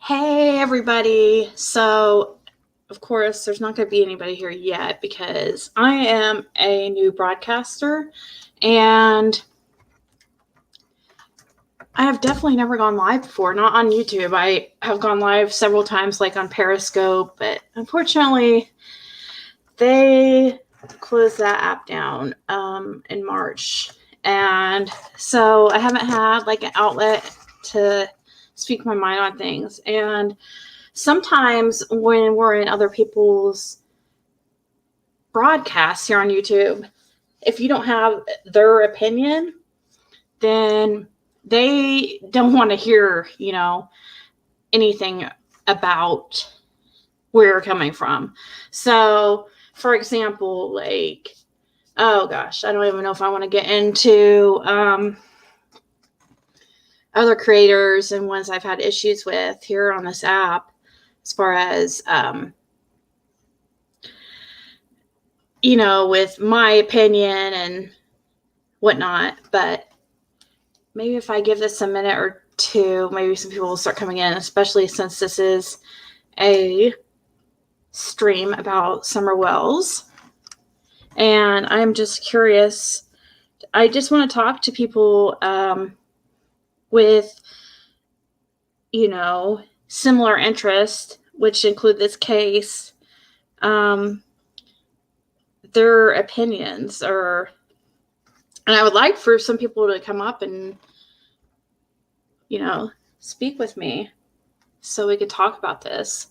Hey, everybody. So, of course, there's not going to be anybody here yet because I am a new broadcaster and I have definitely never gone live before, not on YouTube. I have gone live several times, like on Periscope, but unfortunately, they closed that app down in March. And so I haven't had like an outlet to speak my mind on things. And sometimes when we're in other people's broadcasts here on YouTube, if you don't have their opinion, then they don't want to hear, anything about where you're coming from. So, for example, like, oh gosh, I don't even know if I want to get into other creators and ones I've had issues with here on this app as far as with my opinion and whatnot. But maybe if I give this a minute or two, maybe some people will start coming in, especially since this is a stream about Summer Wells. And I'm just curious. I just want to talk to people with, similar interest, which include this case, their opinions, and I would like for some people to come up and, speak with me so we could talk about this.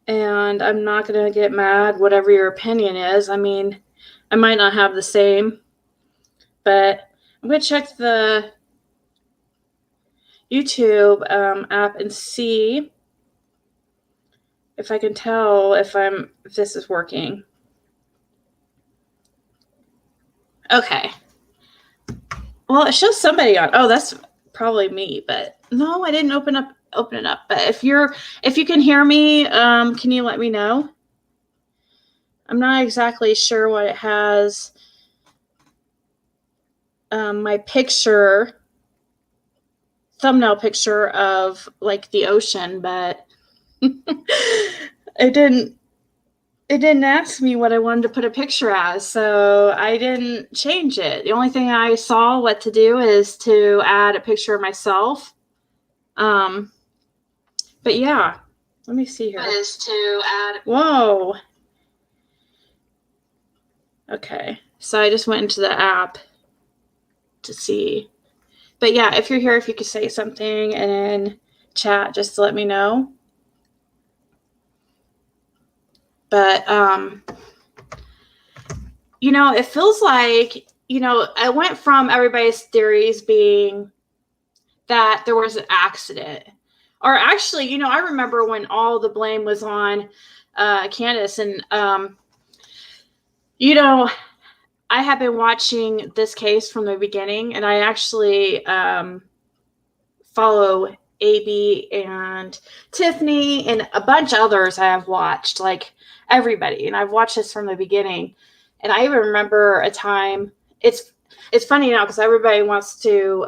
And I'm not going to get mad, whatever your opinion is. I mean, I might not have the same, but I'm going to check the YouTube app and see if I can tell if this is working. Okay. Well, it shows somebody on. Oh, that's probably me, but no, I didn't open it up. But if you can hear me, can you let me know? I'm not exactly sure what it has. My thumbnail picture of like the ocean, but it didn't ask me what I wanted to put a picture as, so I didn't change it. The only thing I saw what to do is to add a picture of myself. But yeah, let me see here. Whoa. Okay, so I just went into the app to see. But yeah, if you're here, if you could say something in chat just to let me know. But, it feels like, I went from everybody's theories being that there was an accident. Or actually, I remember when all the blame was on Candace. And, I have been watching this case from the beginning. And I actually follow AB and Tiffany and a bunch of others I have watched, like everybody. And I've watched this from the beginning. And I even remember a time, it's funny now because everybody wants to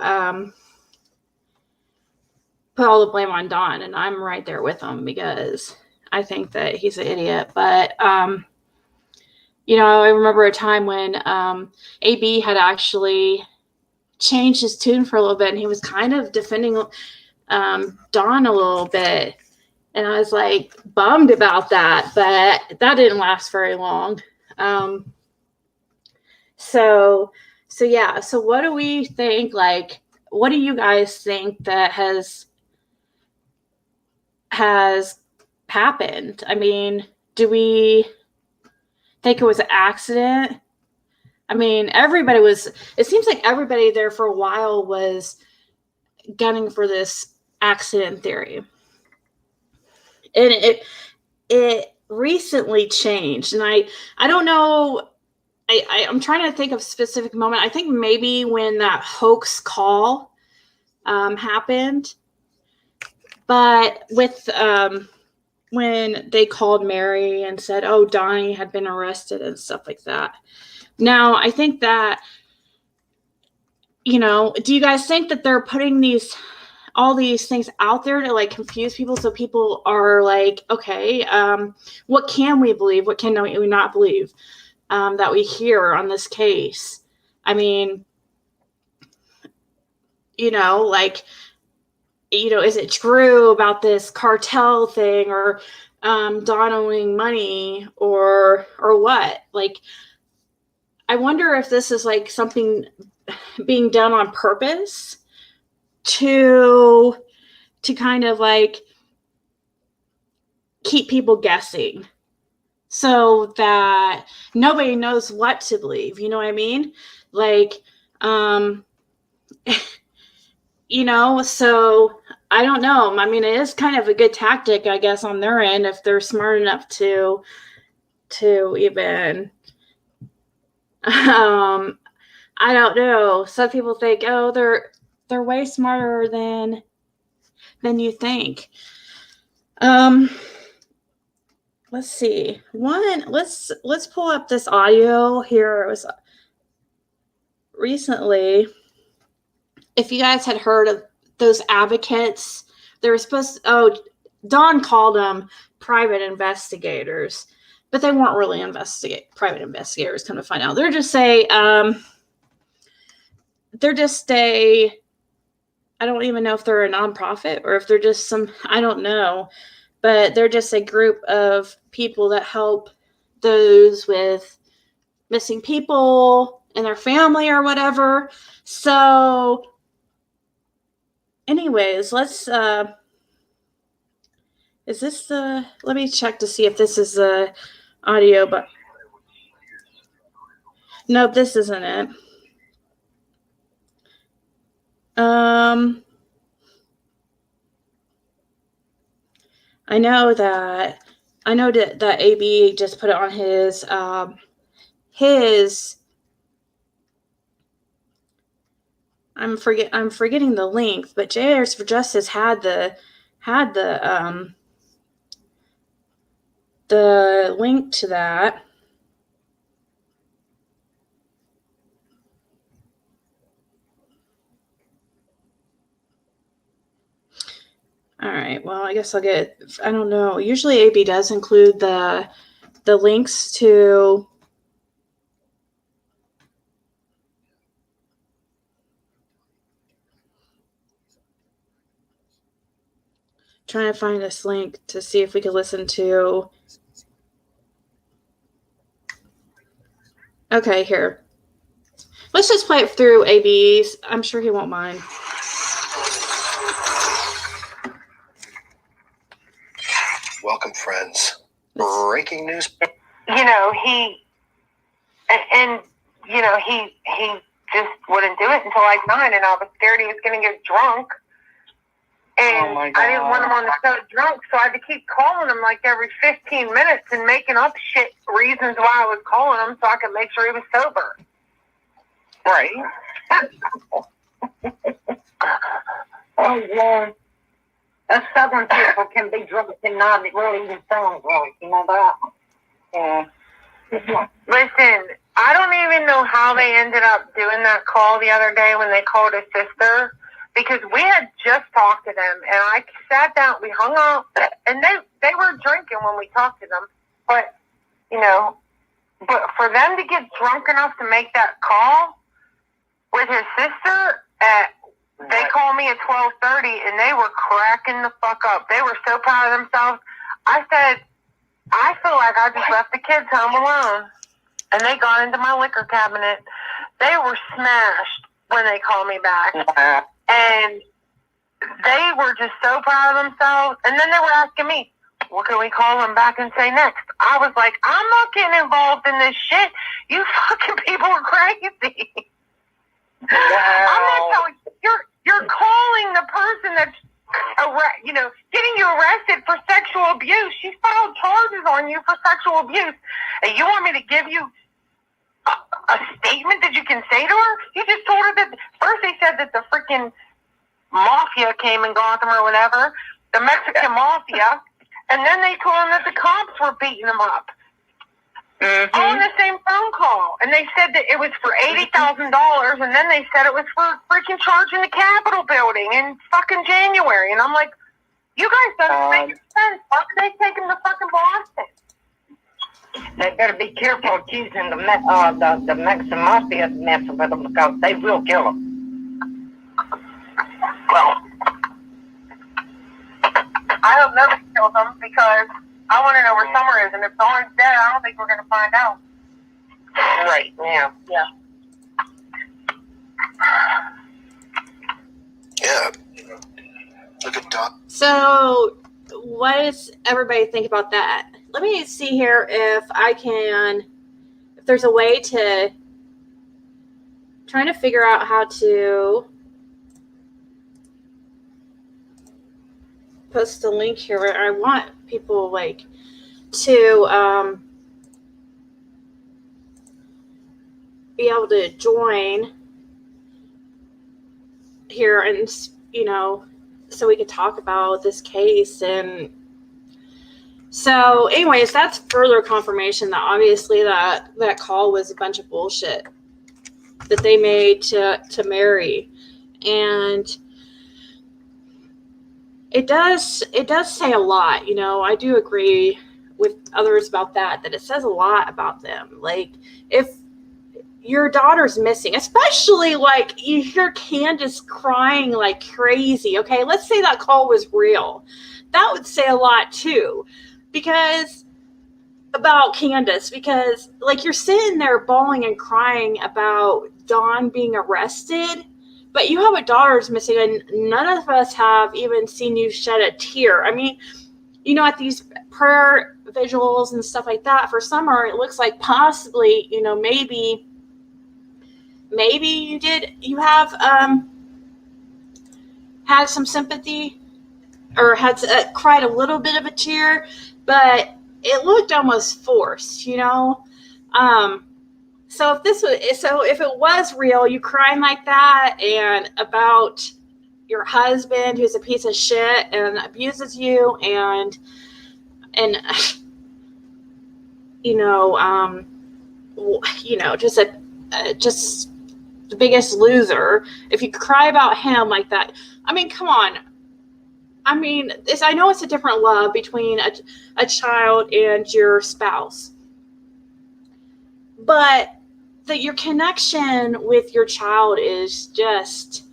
put all the blame on Don. And I'm right there with him because I think that he's an idiot. But, I remember a time when AB had actually changed his tune for a little bit, and he was kind of defending Dawn a little bit, and I was like bummed about that, but that didn't last very long. So yeah. So what do we think? Like, what do you guys think that has happened? I mean, do we think it was an accident? I mean, it seems like everybody there for a while was gunning for this accident theory. And it recently changed. And I don't know, I'm trying to think of a specific moment. I think maybe when that hoax call happened. But with when they called Mary and said, oh, Donnie had been arrested and stuff like that. Now, I think that, do you guys think that they're putting all these things out there to like confuse people, so people are like, okay, what can we believe? What can we not believe that we hear on this case? I mean, like, is it true about this cartel thing, or Don owing money, or what? Like, I wonder if this is like something being done on purpose to kind of like keep people guessing, so that nobody knows what to believe. You know what I mean? Like, so I don't know. I mean, it is kind of a good tactic, I guess, on their end, if they're smart enough to even, I don't know. Some people think, oh, they're way smarter than you think. Let's see. Let's pull up this audio here. It was recently. If you guys had heard of those advocates, they were supposed to, Don called them private investigators, but they weren't really private investigators, come to find out. They're just I don't even know if they're a nonprofit or if they're just I don't know, but they're just a group of people that help those with missing people and their family or whatever. So anyways, let's, is this the, let me check to see if this is the audio, but no, this isn't it. I know that AB just put it on his I'm forgetting the link, but J.Heirs for Justice had the link to that. All right. Well, I guess I'll get. I don't know. Usually, AB does include the links to. Trying to find this link to see if we could listen to. Okay, here. Let's just play it through AB's. I'm sure he won't mind. Welcome, friends. Breaking news. He just wouldn't do it until like 9, and I was scared he was going to get drunk. And I didn't want him on the show drunk, so I had to keep calling him like every 15 minutes and making up shit reasons why I was calling him so I could make sure he was sober. Right. Oh, Lord. Us Southern people can be drunk and not really even sound right. You know that? Yeah. Listen, I don't even know how they ended up doing that call the other day when they called his sister, because we had just talked to them, and I sat down, we hung up, and they were drinking when we talked to them, but for them to get drunk enough to make that call with his sister they called me at 12:30, and they were cracking the fuck up. They were so proud of themselves. I said, I feel like I just left the kids home alone. And they got into my liquor cabinet. They were smashed when they called me back. And they were just so proud of themselves. And then they were asking me, what can we call them back and say next? I was like, I'm not getting involved in this shit. You fucking people are crazy. Wow. I'm not telling you. You're calling the person that's getting you arrested for sexual abuse. She filed charges on you for sexual abuse. And you want me to give you a statement that you can say to her? You just told her that first they said that the freaking mafia came and got them or whatever, the Mexican mafia, and then they told them that the cops were beating them up. All in the same phone call. And they said that it was for $80,000, and then they said it was for freaking charging the Capitol building in fucking January. And I'm like, you guys don't make sense. Why could they take him to fucking Boston? They better be careful accusing the Mexican mafia of messing with them, because they will kill them. Well, I hope nobody kills them, because I want to know where Summer is, and if Dawn's dead, I don't think we're going to find out. Right, yeah. Yeah. Yeah. Look at Doc. So, what does everybody think about that? Let me see here if there's a way to, trying to figure out how to post a link here where I want people like to be able to join here, and so we could talk about this case. And so anyways, that's further confirmation that obviously that call was a bunch of bullshit that they made to Mary. And it does say a lot. I do agree with others about that it says a lot about them. Like, if your daughter's missing, especially like you hear Candace crying like crazy. Okay, let's say that call was real. That would say a lot too, about Candace, because like you're sitting there bawling and crying about Dawn being arrested, but you have a daughter's missing, and none of us have even seen you shed a tear. I mean, at these prayer visuals and stuff like that for Summer, it looks like possibly, maybe you have had some sympathy, or had cried a little bit of a tear, but it looked almost forced, So if it was real, you crying like that, and about your husband who's a piece of shit and abuses you, and just the biggest loser. If you cry about him like that, I mean, come on. I mean, I know it's a different love between a child and your spouse, but your connection with your child is just,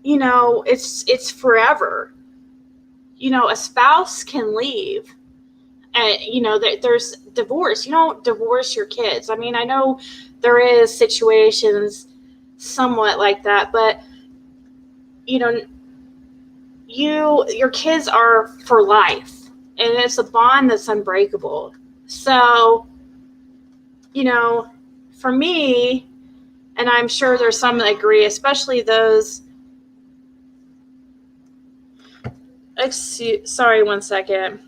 it's forever. A spouse can leave, and there's divorce. You don't divorce your kids. I mean, I know there is situations somewhat like that, but your kids are for life, and it's a bond that's unbreakable. So, for me, and I'm sure there's some that agree, especially those. Sorry, one second.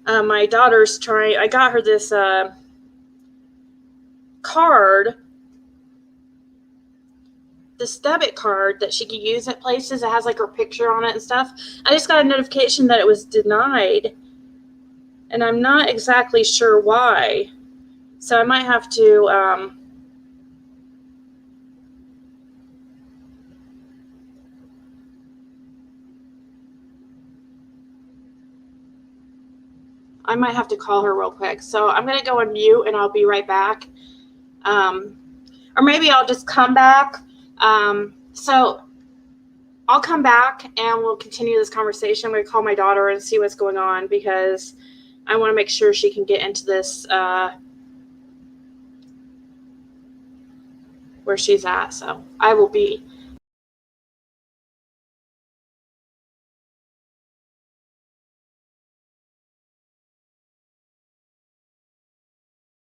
My daughter's I got her this card, this debit card that she could use at places. It has like her picture on it and stuff. I just got a notification that it was denied, and I'm not exactly sure why. So I might have to call her real quick. So I'm going to go on mute, and I'll be right back. Or maybe I'll just come back. So I'll come back and we'll continue this conversation. I'm going to call my daughter and see what's going on, because I want to make sure she can get into this, where she's at. So I will be